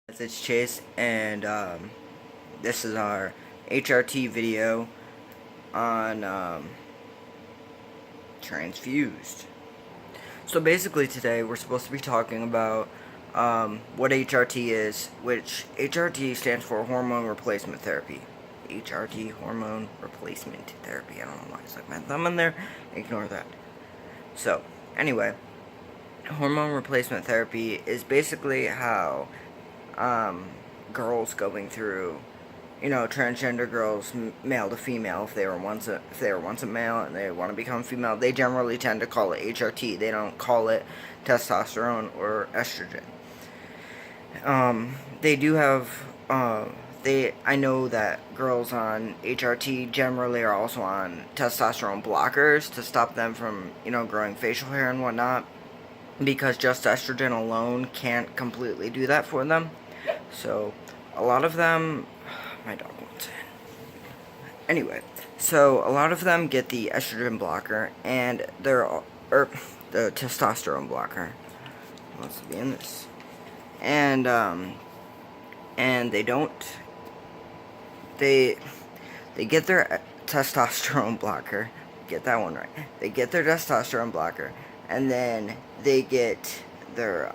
It's Chase, and this is our HRT video on transfused. So basically today we're supposed to be talking about what HRT is, which HRT stands for hormone replacement therapy. HRT, hormone replacement therapy. I don't know why I stuck my thumb in there. Ignore that. So, anyway, hormone replacement therapy is basically how girls going through, transgender girls, male to female, if they were once a male and they want to become female, they generally tend to call it HRT. They don't call it testosterone or estrogen. They do have I know that girls on HRT generally are also on testosterone blockers to stop them from, growing facial hair and whatnot, because just estrogen alone can't completely do that for them. So, a lot of them, my dog wants in. Anyway, so a lot of them get the estrogen blocker and the testosterone blocker. Wants to be in this, and they don't. They get their testosterone blocker. Get that one right. They get their testosterone blocker, and then they get their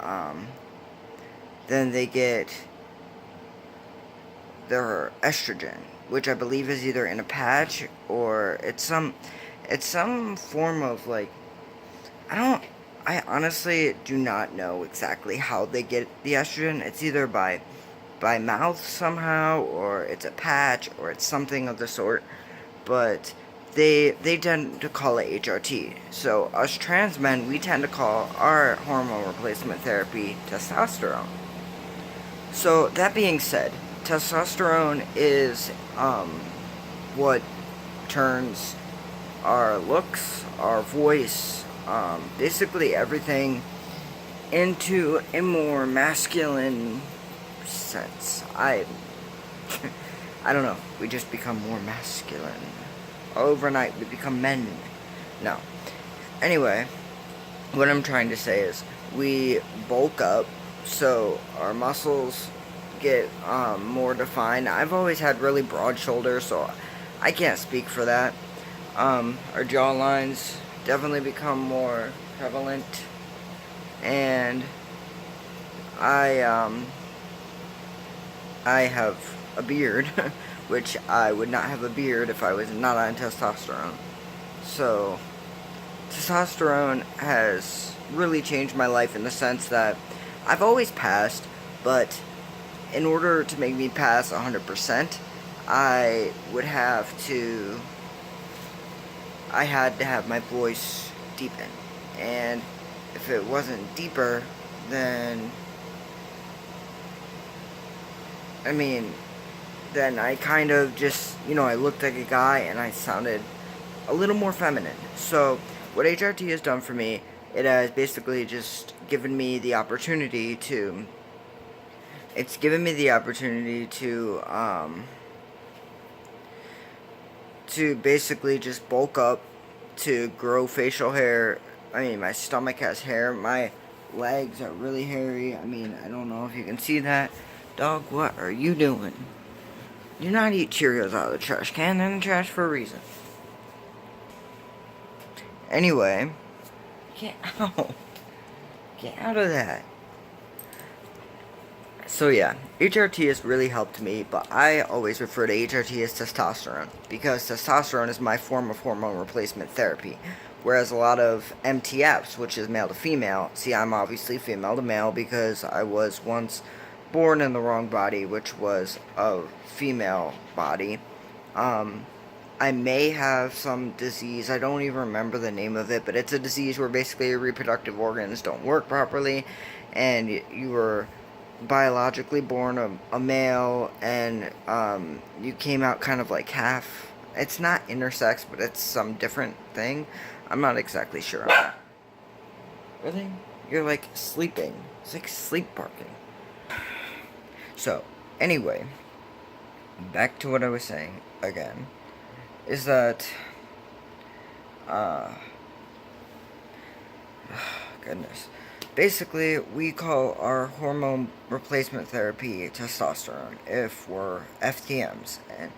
estrogen, which I believe is either in a patch or it's some form of, like, I honestly do not know exactly how they get the estrogen. It's either by mouth somehow, or it's a patch, or it's something of the sort, but they tend to call it HRT. So us trans men, we tend to call our hormone replacement therapy testosterone. So that being said, testosterone is what turns our looks, our voice, basically everything into a more masculine sense. I don't know. We just become more masculine. Overnight, we become men. No. Anyway, what I'm trying to say is we bulk up, so our muscles get more defined. I've always had really broad shoulders, so I can't speak for that. Our jawlines definitely become more prevalent, and I have a beard, which I would not have a beard if I was not on testosterone. So, testosterone has really changed my life in the sense that I've always passed, but in order to make me pass 100%, I had to have my voice deepen. And if it wasn't deeper, then I kind of just, I looked like a guy and I sounded a little more feminine. So, what HRT has done for me, it has basically just given me the opportunity to, to basically just bulk up, to grow facial hair. My stomach has hair, my legs are really hairy. I don't know if you can see that. Dog, what are you doing? Do not eat Cheerios out of the trash can. They're in the trash for a reason. Anyway, get out. Get out of that. So yeah, HRT has really helped me, but I always refer to HRT as testosterone, because testosterone is my form of hormone replacement therapy. Whereas a lot of MTFs, which is male to female, see, I'm obviously female to male because I was once born in the wrong body, which was a female body. I may have some disease, I don't even remember the name of it, but it's a disease where basically your reproductive organs don't work properly, and you were biologically born a male, and you came out kind of like half. It's not intersex, but it's some different thing. I'm not exactly sure on that. Really? You're like sleeping. It's like sleep barking. So, anyway, back to what I was saying again, is that, goodness. Basically, we call our hormone replacement therapy testosterone if we're FTMs. And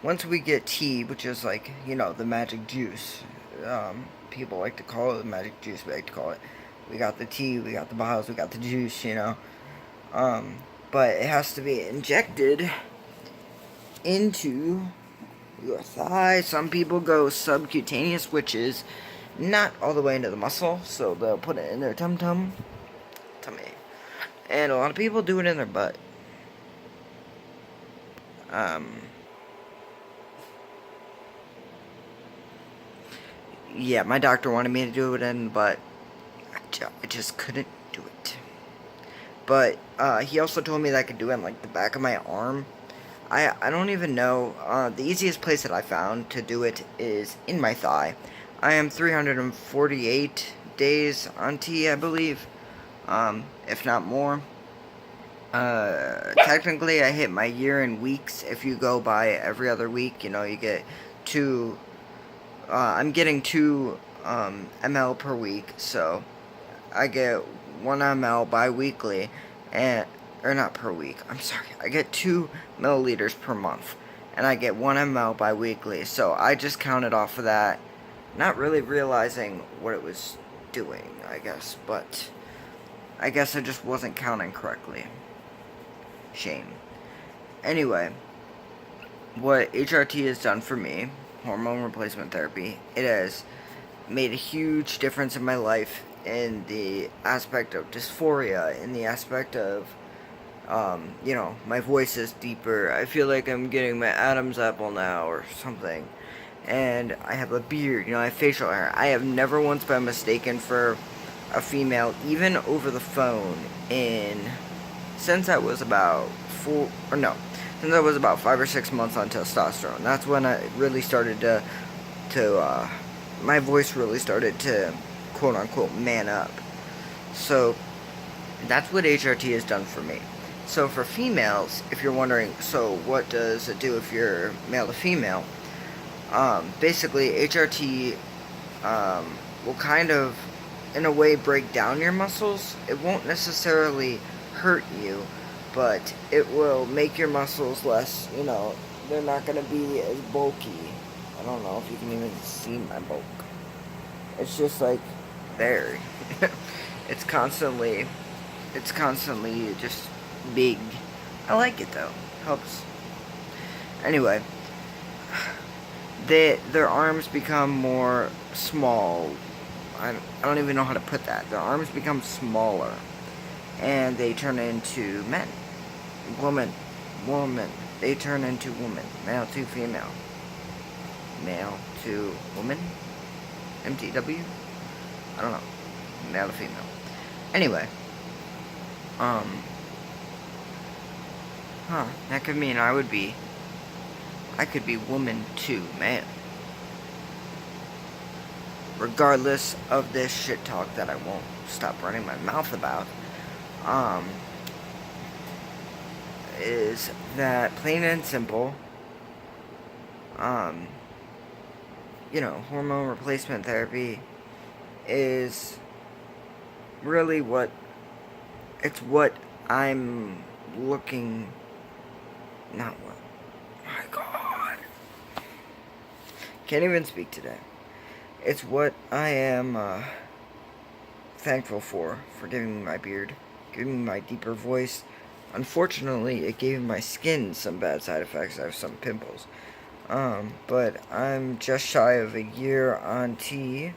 once we get T, which is like, the magic juice, people like to call it the magic juice, we like to call it. We got the T, we got the bottles, we got the juice. Um, but it has to be injected into your thigh. Some people go subcutaneous, which is not all the way into the muscle, so they'll put it in their tummy. And a lot of people do it in their butt. Yeah, my doctor wanted me to do it in the butt. I just couldn't do it. But he also told me that I could do it in like the back of my arm. I don't even know. The easiest place that I found to do it is in my thigh. I am 348 days on T, I believe, if not more. Technically, I hit my year in weeks. If you go by every other week, you get 2. I'm getting 2 ml per week, so I get 1 ml bi-weekly, or not per week, I'm sorry, I get 2 milliliters per month, and I get 1 ml bi-weekly, so I just counted off of that, not really realizing what it was doing, I guess, but I guess I just wasn't counting correctly. Shame. Anyway, what HRT has done for me, hormone replacement therapy, it has made a huge difference in my life in the aspect of dysphoria, in the aspect of, my voice is deeper. I feel like I'm getting my Adam's apple now or something. And I have a beard, I have facial hair. I have never once been mistaken for a female, even over the phone, since I was about 5 or 6 months on testosterone. That's when I really started my voice really started to, quote unquote, man up. So, that's what HRT has done for me. So, for females, if you're wondering, so what does it do if you're male to female? Basically, HRT will kind of, in a way, break down your muscles. It won't necessarily hurt you, but it will make your muscles less, they're not going to be as bulky. I don't know if you can even see my bulk. It's just like there. it's constantly just big. I like it though. Helps. Anyway, their arms become more small. I don't even know how to put that. Their arms become smaller, and they turn into men, woman. They turn into woman, male to female, male to woman, MTW. I don't know, male to female. Anyway, that could mean I could be woman to man. Regardless of this shit talk that I won't stop running my mouth about, is that plain and simple, hormone replacement therapy is really what I'm looking, not what, my God, can't even speak today. It's what I am thankful for giving me my beard, giving me my deeper voice. Unfortunately, it gave my skin some bad side effects. I have some pimples. But I'm just shy of a year on T,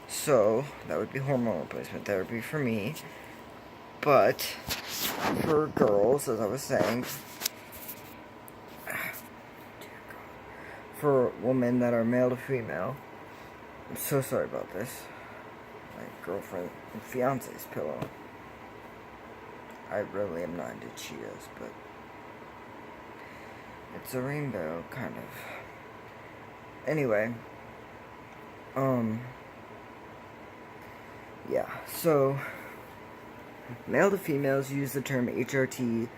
so that would be hormone replacement therapy for me. But for girls, as I was saying, for women that are male to female, I'm so sorry about this. My girlfriend and fiance's pillow. I really am not into Cheetos, but it's a rainbow, kind of. Anyway, yeah, so male to females use the term HRT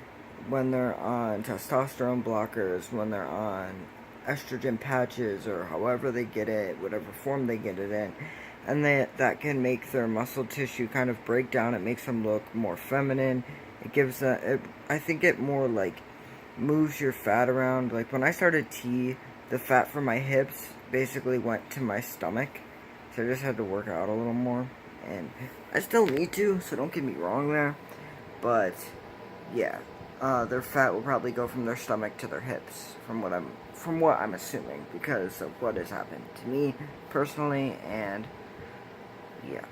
when they're on testosterone blockers, when they're on estrogen patches, or however they get it, whatever form they get it in. and that can make their muscle tissue kind of break down. It makes them look more feminine. It gives I think it more like moves your fat around. Like when I started T, the fat from my hips basically went to my stomach, so I just had to work out a little more, and I still need to, so don't get me wrong there, but yeah, their fat will probably go from their stomach to their hips, from what I'm assuming, because of what has happened to me personally, and yeah,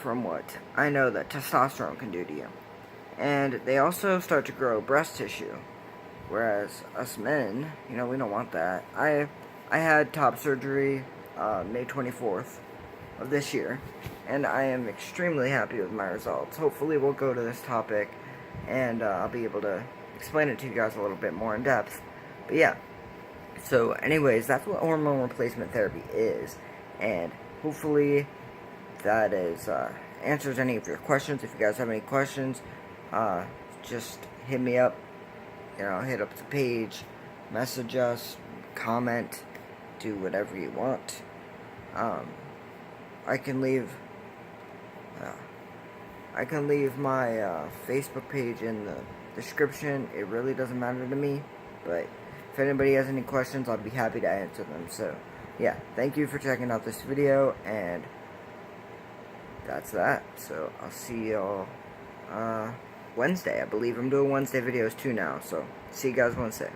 from what I know that testosterone can do to you. And they also start to grow breast tissue, whereas us men, we don't want that. I had top surgery May 24th of this year, and I am extremely happy with my results. Hopefully we'll go to this topic, and I'll be able to explain it to you guys a little bit more in depth. But yeah, so anyways, that's what hormone replacement therapy is, and hopefully that answers any of your questions. If you guys have any questions, just hit me up, hit up the page, message us, comment, do whatever you want. I can leave my Facebook page in the description. It really doesn't matter to me, but if anybody has any questions, I'll be happy to answer them. So yeah, thank you for checking out this video, and that's that. So I'll see y'all Wednesday. I believe I'm doing Wednesday videos too now, so see you guys Wednesday.